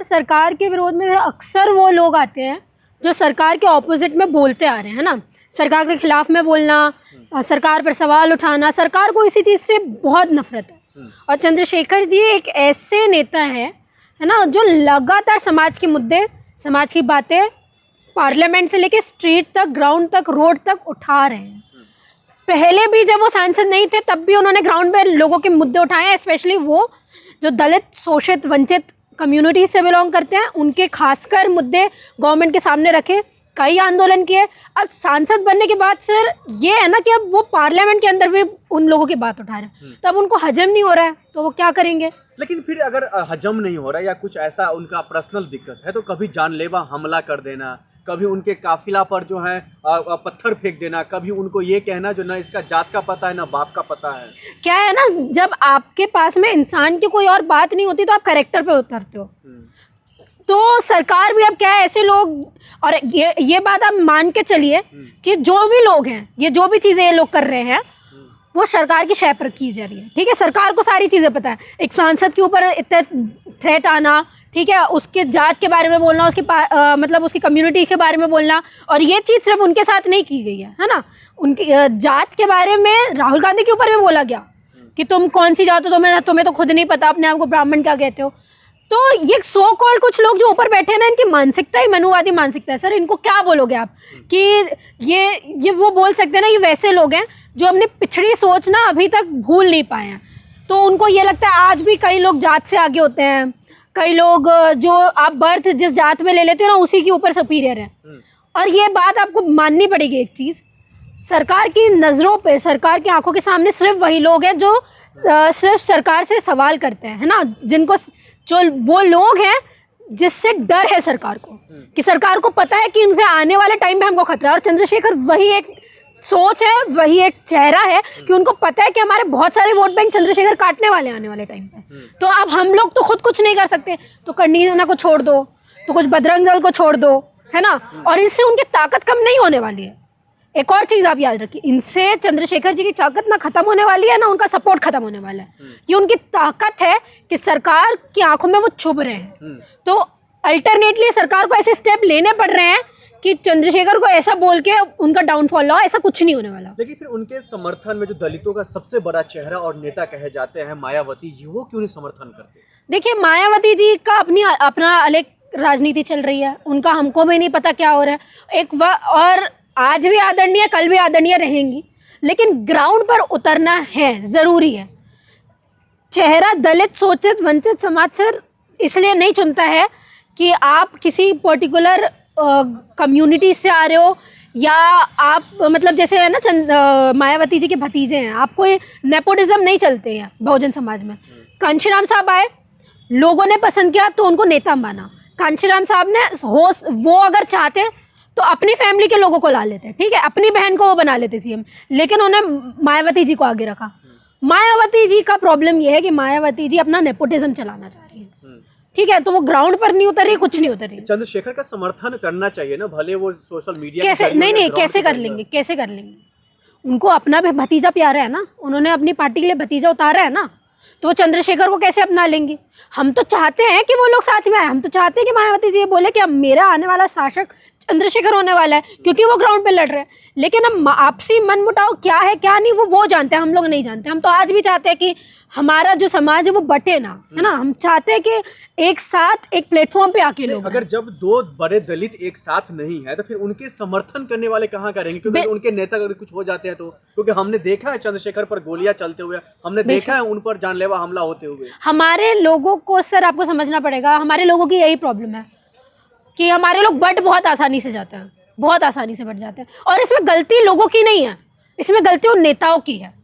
सरकार के विरोध में अक्सर वो लोग आते हैं जो सरकार के ऑपोजिट में बोलते आ रहे हैं, है ना। सरकार के खिलाफ में बोलना, सरकार पर सवाल उठाना, सरकार को इसी चीज़ से बहुत नफरत है। और चंद्रशेखर जी एक ऐसे नेता है ना, जो लगातार समाज के मुद्दे, समाज की बातें पार्लियामेंट से लेके स्ट्रीट तक, ग्राउंड तक, रोड तक उठा रहे हैं। पहले भी जब वो सांसद नहीं थे तब भी उन्होंने ग्राउंड पे लोगों के मुद्दे उठाए हैं, स्पेशली वो जो दलित, शोषित, वंचित कम्युनिटी से बिलोंग करते हैं, उनके खासकर मुद्दे गवर्नमेंट के सामने रखे, कई आंदोलन किए। अब सांसद बनने के बाद सर ये है ना कि अब वो पार्लियामेंट के अंदर भी उन लोगों की बात उठा रहे हैं, तब उनको हजम नहीं हो रहा है तो वो क्या करेंगे। लेकिन फिर अगर हजम नहीं हो रहा है या कुछ ऐसा उनका पर्सनल दिक्कत है, तो कभी जानलेवा हमला कर देना, कभी उनके काफिला पर जो है पत्थर फेंक देना, कभी उनको ये कहना जो ना इसका जात का पता है ना बाप का पता है। क्या है ना, जब आपके पास में इंसान की कोई और बात नहीं होती तो आप कैरेक्टर पे उतरते हो। तो सरकार भी अब क्या है, ऐसे लोग, और ये बात आप मान के चलिए कि जो भी लोग हैं, ये जो भी चीज़ें ये लोग कर रहे हैं वो सरकार की शय पर की जा रही है। ठीक है, सरकार को सारी चीज़ें पता है। एक सांसद के ऊपर इतने थ्रेट आना, ठीक है, उसके जात के बारे में बोलना, उसके मतलब उसकी कम्युनिटी के बारे में बोलना, और ये चीज़ सिर्फ उनके साथ नहीं की गई है ना। उनकी जात के बारे में राहुल गांधी के ऊपर भी बोला गया कि तुम कौन सी जात हो, तुम्हें तो खुद नहीं पता, अपने आप को ब्राह्मण क्या कहते हो। तो ये सो कॉल्ड कुछ लोग जो ऊपर बैठे हैं ना, इनकी मानसिकता ही मनुवादी मानसिकता है सर। इनको क्या बोलोगे आप कि ये वो बोल सकते हैं ना, ये वैसे लोग हैं जो अपनी पिछड़ी सोच ना अभी तक भूल नहीं पाए हैं। तो उनको ये लगता है आज भी कई लोग जात से आगे होते हैं, कई लोग जो आप बर्थ जिस जात में ले लेते हो ना उसी के ऊपर सुपीरियर है। और ये बात आपको माननी पड़ेगी। एक चीज़, सरकार की नज़रों पे, सरकार की आंखों के सामने सिर्फ वही लोग हैं जो सिर्फ सरकार से सवाल करते हैं, है ना, जिनको, जो वो लोग हैं जिससे डर है सरकार को, कि सरकार को पता है कि उनसे आने वाले टाइम पे हमको खतरा है। और चंद्रशेखर वही एक सोच है, वही एक चेहरा है कि उनको पता है कि हमारे बहुत सारे वोट बैंक चंद्रशेखर काटने वाले आने वाले टाइम पे। तो अब हम लोग तो खुद कुछ नहीं कर सकते, तो कर्णियाना को छोड़ दो, तो कुछ बजरंग दल को छोड़ दो, है ना। और इससे उनकी ताकत कम नहीं होने वाली है। एक और चीज़ आप याद रखिए, इनसे चंद्रशेखर जी की ताकत ना खत्म होने वाली है, ना उनका सपोर्ट खत्म होने वाला है। ये उनकी ताकत है कि सरकार की आंखों में वो छुप रहे हैं। तो अल्टरनेटली सरकार को ऐसे स्टेप लेने पड़ रहे हैं कि चंद्रशेखर को ऐसा बोल के उनका डाउनफॉल हो, ऐसा कुछ नहीं होने वाला। लेकिन फिर उनके समर्थन में जो दलितों का सबसे बड़ा चेहरा और नेता कहे जाते हैं मायावती जी, वो क्यों नहीं समर्थन करते? देखिए, मायावती जी का अपना अलग राजनीति चल रही है, उनका हमको भी नहीं पता क्या हो रहा है। और आज भी आदरणीय, कल भी आदरणीय रहेंगी, लेकिन ग्राउंड पर उतरना है, ज़रूरी है। चेहरा दलित, शोषित, वंचित समाज से इसलिए नहीं चुनता है कि आप किसी पर्टिकुलर कम्युनिटी से आ रहे हो, या आप मतलब जैसे है ना मायावती जी के भतीजे हैं, आपको नेपोटिज्म नहीं चलते हैं बहुजन समाज में। कांशीराम साहब आए, लोगों ने पसंद किया तो उनको नेता माना। कांशीराम साहब ने वो अगर चाहते तो अपनी फैमिली के लोगों को ला लेते, ठीक है, अपनी बहन को वो बना लेते सीएम, लेकिन उन्हें मायावती जी को आगे रखा। मायावती जी का प्रॉब्लम ये है कि मायावती जी अपना नेपोटिज्म चलाना चाह रही है, ठीक है, तो वो ग्राउंड पर नहीं उतर रही, कुछ नहीं उतर रही। चंद्रशेखर का समर्थन करना चाहिए ना, भले वो सोशल मीडिया कैसे नहीं कैसे कर लेंगे, कैसे कर लेंगे? उनको अपना भतीजा प्यारा है ना, उन्होंने अपनी पार्टी के लिए भतीजा उतारा है ना, तो वो चंद्रशेखर को कैसे अपना लेंगे? हम तो चाहते हैं कि वो लोग साथ में आए, हम तो चाहते हैं कि मायावती जी बोले कि अब मेरा आने वाला शासक चंद्रशेखर होने वाला है, क्योंकि वो ग्राउंड पे लड़ रहे हैं। लेकिन अब आपसी मनमुटाव क्या है क्या नहीं वो जानते हैं, हम लोग नहीं जानते। हम तो आज भी चाहते हैं कि हमारा जो समाज है वो बटे ना, है ना। हम चाहते हैं कि एक साथ एक प्लेटफॉर्म पे आके लोग, अगर जब दो बड़े दलित एक साथ नहीं है तो फिर उनके समर्थन करने वाले कहाँ करेंगे? क्योंकि उनके नेता अगर कुछ हो जाते हैं तो, क्योंकि हमने देखा है चंद्रशेखर पर गोलियां चलते हुए, हमने देखा है उन पर जानलेवा हमला होते हुए। हमारे लोगों को सर आपको समझना पड़ेगा, हमारे लोगों की यही प्रॉब्लम है कि हमारे लोग बट बहुत आसानी से जाते हैं, बहुत आसानी से बट जाते हैं। और इसमें गलती लोगों की नहीं है, इसमें गलती उन नेताओं की है।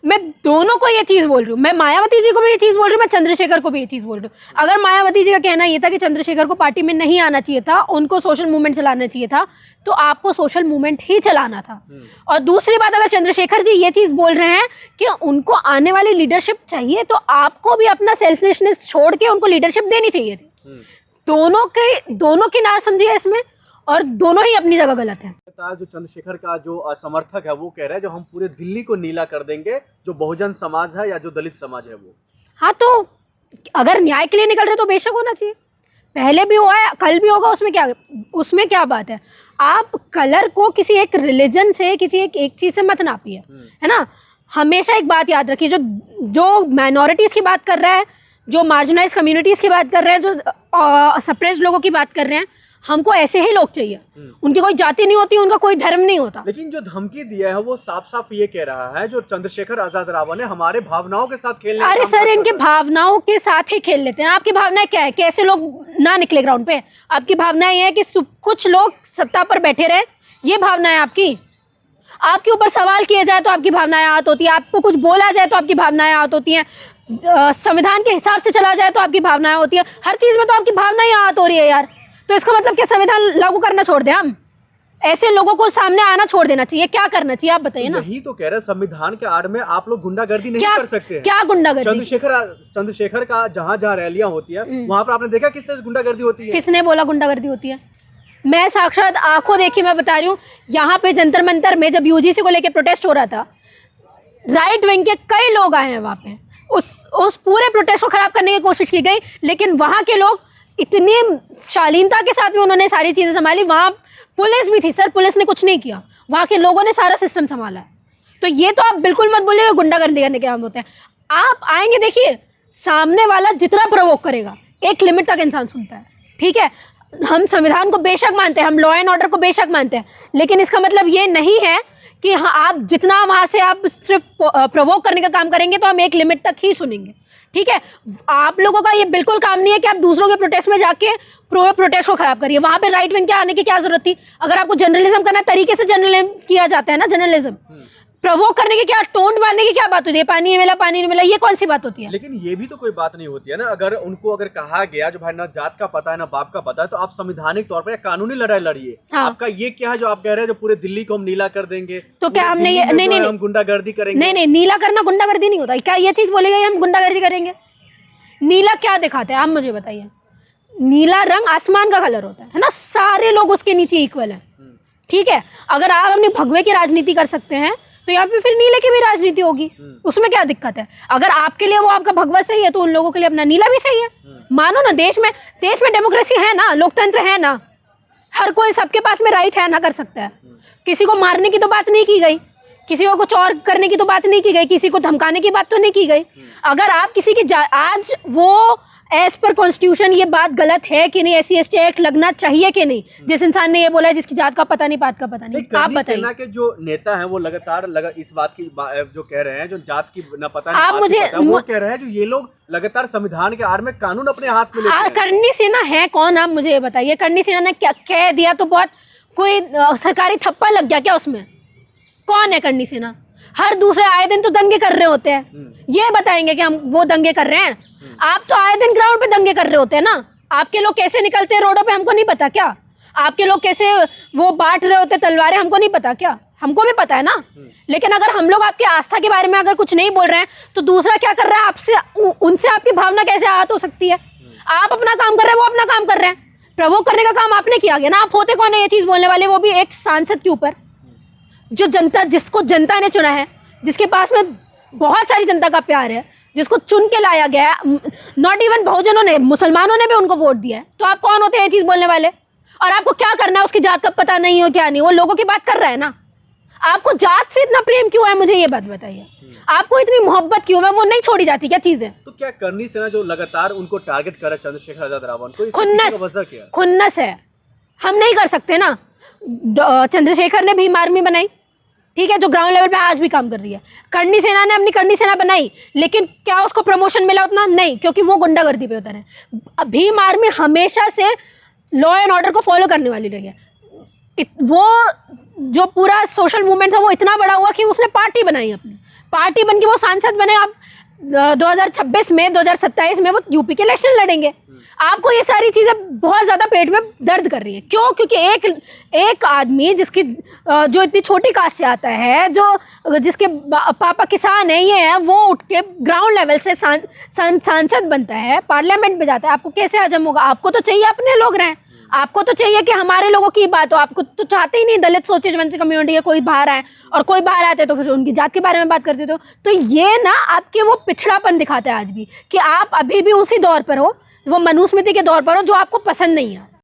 मैं दोनों को ये चीज़ बोल रही हूँ, मैं मायावती जी को भी ये चीज़ बोल रही हूँ, मैं चंद्रशेखर को भी ये चीज़ बोल रही हूँ। अगर मायावती जी का कहना ये था कि चंद्रशेखर को पार्टी में नहीं आना चाहिए था, उनको सोशल मूवमेंट चलाना चाहिए था, तो आपको सोशल मूवमेंट ही चलाना था। और दूसरी बात, अगर चंद्रशेखर जी ये चीज़ बोल रहे हैं कि उनको आने वाली लीडरशिप चाहिए, तो आपको भी अपना सेल्फिशनेस छोड़ के उनको लीडरशिप देनी चाहिए थी। दोनों की ना समझिए इसमें, और दोनों ही अपनी जगह गलत है। जो चंद्रशेखर का जो समर्थक है वो कह रहा है जो हम पूरे दिल्ली को नीला कर देंगे, जो बहुजन समाज है या जो दलित समाज है वो। हाँ, तो अगर न्याय के लिए निकल रहे तो बेशक होना चाहिए, पहले भी हुआ है, कल भी होगा, उसमें क्या बात है। आप कलर को किसी एक रिलीजन से, किसी एक चीज़ से मत नापिए, है ना। हमेशा एक बात याद रखिए, जो माइनॉरिटीज़ की बात कर रहा है, जो मार्जिनाइज कम्युनिटीज़ की बात कर रहे हैं, जो सप्रेस्ड लोगों की बात कर रहे हैं, हमको ऐसे ही लोग चाहिए। उनकी कोई जाति नहीं होती, उनका कोई धर्म नहीं होता। लेकिन जो धमकी दिया है वो साफ साफ ये कह रहा है, जो चंद्रशेखर आजाद रावण है, हमारे भावनाओं के साथ खेलने का अरे काम सर, कर इनके रहा है। भावनाओं के साथ ही खेल लेते हैं। आपकी भावनाएं क्या है, कैसे लोग ना निकले ग्राउंड पे? आपकी भावनाएं ये है कि कुछ लोग सत्ता पर बैठे रहे, ये भावनाएं आपकी। आपके ऊपर सवाल किए जाए तो आपकी भावनाएं आहत होती है, आपको कुछ बोला जाए तो आपकी भावनाएं आहत होती हैं, संविधान के हिसाब से चला जाए तो आपकी भावनाएं होती है, हर चीज़ में तो आपकी भावनाएं आहत हो रही है यार। तो इसका मतलब क्या संविधान लागू करना छोड़ दें हम? ऐसे लोगों को सामने आना छोड़ देना चाहिए? क्या करना चाहिए आप बताइए ना। यही तो कह रहे हैं, संविधान के आड़ में आप लोग गुंडागर्दी नहीं कर सकते हैं। क्या गुंडागर्दी? चंद्रशेखर का जहाँ जहाँ रैलियां होती है वहां पर आपने देखा किस तरह से गुंडागर्दी होती है? किसने बोला गुंडागर्दी होती है? मैं साक्षात आंखों देखी मैं बता रही हूँ। यहाँ पे जंतर मंतर में जब यूजीसी को लेकर प्रोटेस्ट हो रहा था, राइट विंग के कई लोग आए हैं वहाँ पे, उस पूरे प्रोटेस्ट को खराब करने की कोशिश की गई, लेकिन वहाँ के लोग इतनी शालीनता के साथ में उन्होंने सारी चीज़ें संभाली। वहाँ पुलिस भी थी सर, पुलिस ने कुछ नहीं किया, वहाँ के लोगों ने सारा सिस्टम संभाला है। तो ये तो आप बिल्कुल मत बोलिए गुंडागर्दी करने के काम होते हैं। आप आएंगे, देखिए सामने वाला जितना प्रवोक करेगा एक लिमिट तक इंसान सुनता है, ठीक है। हम संविधान को बेशक मानते हैं, हम लॉ एंड ऑर्डर को बेशक मानते हैं, लेकिन इसका मतलब ये नहीं है कि हाँ आप जितना वहाँ से आप सिर्फ प्रवोक करने का काम करेंगे तो हम एक लिमिट तक ही सुनेंगे, ठीक है। आप लोगों का ये बिल्कुल काम नहीं है कि आप दूसरों के प्रोटेस्ट में जाके प्रोटेस्ट को खराब करिए। वहाँ पे राइट विंग के आने की क्या जरूरत थी? अगर आपको जर्नलिज्म करना तरीके से जर्नलिज्म किया जाता है ना, जर्नलिज्म प्रवोक करने की क्या, टोंट मारने की क्या बात होती है? पानी नहीं मिला, पानी नहीं मिला, ये कौन सी बात होती है? लेकिन ये भी तो कोई बात नहीं होती है ना। अगर कहा गया जो भाई ना जात का पता है ना बाप का पता है, तो आप संवैधानिक तौर पर एक कानूनी लड़ाई लड़िए। हाँ। आपका ये क्या है जो आप कह रहे हैं जो पूरे दिल्ली को हम नीला कर देंगे, तो क्या हमने ये नहीं हम गुंडागर्दी करेंगे? नहीं, नीला करना गुंडागर्दी नहीं होता। क्या ये चीज बोलेगा हम गुंडागर्दी करेंगे? नीला क्या दिखाते हैं आप मुझे बताइए? नीला रंग आसमान का कलर होता है ना, सारे लोग उसके नीचे इक्वल है, ठीक है। अगर आप अपनी भगवे की राजनीति कर सकते हैं तो यहाँ पे फिर नीले की भी राजनीति होगी, उसमें क्या दिक्कत है? अगर आपके लिए वो आपका भगवा सही है तो उन लोगों के लिए अपना नीला भी सही है। मानो ना, देश में डेमोक्रेसी है ना, लोकतंत्र है ना, हर कोई, सबके पास में राइट है ना, कर सकता है। किसी को मारने की तो बात नहीं की गई, किसी को कुछ और करने की तो बात नहीं की गई, किसी को धमकाने की बात तो नहीं की गई। अगर आप किसी की आज वो एज पर कॉन्स्टिट्यूशन ये बात गलत है कि नहीं, SC/ST एक्ट लगना चाहिए कि नहीं, जिस इंसान ने ये बोला है जिसकी जात का पता नहीं, बात का पता नहीं, आप बताइए। सेना के जो नेता हैं वो लगातार इस बात की जो कह रहे हैं, जो जात की न पता नहीं, आप बात मुझे की पता है, वो कह रहे हैं जो ये लोग लगातार संविधान के आड़ में कानून अपने हाथ में लेते हैं। करनी सेना है कौन, आप मुझे ये बताइए। करनी सेना ने क्या कह दिया तो बहुत कोई सरकारी थप्पा लग गया क्या उसमें? कौन है करनी सेना? हर दूसरे आए दिन तो दंगे कर रहे होते हैं, ये बताएंगे कि हम वो दंगे कर रहे हैं? आप तो आए दिन ग्राउंड पे दंगे कर रहे होते हैं ना। आपके लोग कैसे निकलते हैं रोडों पे हमको नहीं पता क्या? आपके लोग कैसे वो बांट रहे होते तलवारें हमको नहीं पता क्या? हमको भी पता है ना। लेकिन अगर हम लोग आपकी आस्था के बारे में अगर कुछ नहीं बोल रहे हैं तो दूसरा क्या कर रहा है आपसे, उनसे आपकी भावना कैसे आहत हो सकती है? आप अपना काम कर रहे हैं, वो अपना काम कर रहे हैं, प्रवोक करने का काम आपने किया गया ना। आप होते कौन है ये चीज बोलने वाले, वो भी एक सांसद के ऊपर, जो जनता, जिसको जनता ने चुना है, जिसके पास में बहुत सारी जनता का प्यार है, जिसको चुन के लाया गया है। नॉट इवन बहुजनों ने, मुसलमानों ने भी उनको वोट दिया है। तो आप कौन होते हैं ये चीज बोलने वाले? और आपको क्या करना है, उसकी जात का पता नहीं हो क्या नहीं, वो लोगों की बात कर रहा है ना। आपको जात से इतना प्रेम क्यों है, मुझे ये बात बताइए। आपको इतनी मोहब्बत क्यों है, वो नहीं छोड़ी जाती क्या चीजें? तो क्या करनी सेना जो लगातार उनको टारगेट कर रहा है चंद्रशेखर आजाद रावण को, खुन्नस है, हम नहीं कर सकते ना। चंद्रशेखर ने भीम आर्मी बनाई, ठीक है, जो ग्राउंड लेवल पे आज भी काम कर रही है। करनी सेना ने अपनी करनी सेना बनाई, लेकिन क्या उसको प्रमोशन मिला उतना? नहीं, क्योंकि वो गुंडागर्दी पे उतर है। भीम आर्मी हमेशा से लॉ एंड ऑर्डर को फॉलो करने वाली रही है। वो जो पूरा सोशल मूवमेंट था वो इतना बड़ा हुआ कि उसने पार्टी बनाई, अपनी पार्टी बन के वो सांसद बने। अब 2026 में, 2027 में वो यूपी के इलेक्शन लड़ेंगे। आपको ये सारी चीज़ें बहुत ज़्यादा पेट में दर्द कर रही है, क्यों? क्योंकि एक आदमी जिसकी जो इतनी छोटी कास्ट से आता है, जिसके पापा किसान है, ये है, वो उठ के ग्राउंड लेवल से सांसद बनता है, पार्लियामेंट में जाता है। आपको कैसे हजम होगा? आपको तो चाहिए अपने लोग रहें, आपको तो चाहिए कि हमारे लोगों की बात हो। आपको तो चाहते ही नहीं दलित सोचे जनता कम्युनिटी है कोई बाहर आए, और कोई बाहर आते तो फिर उनकी जात के बारे में बात करते तो ये ना आपके वो पिछड़ापन दिखाता है आज भी, कि आप अभी भी उसी दौर पर हो वो मनुस्मृति के तौर पर हो जो आपको पसंद नहीं आ रहा।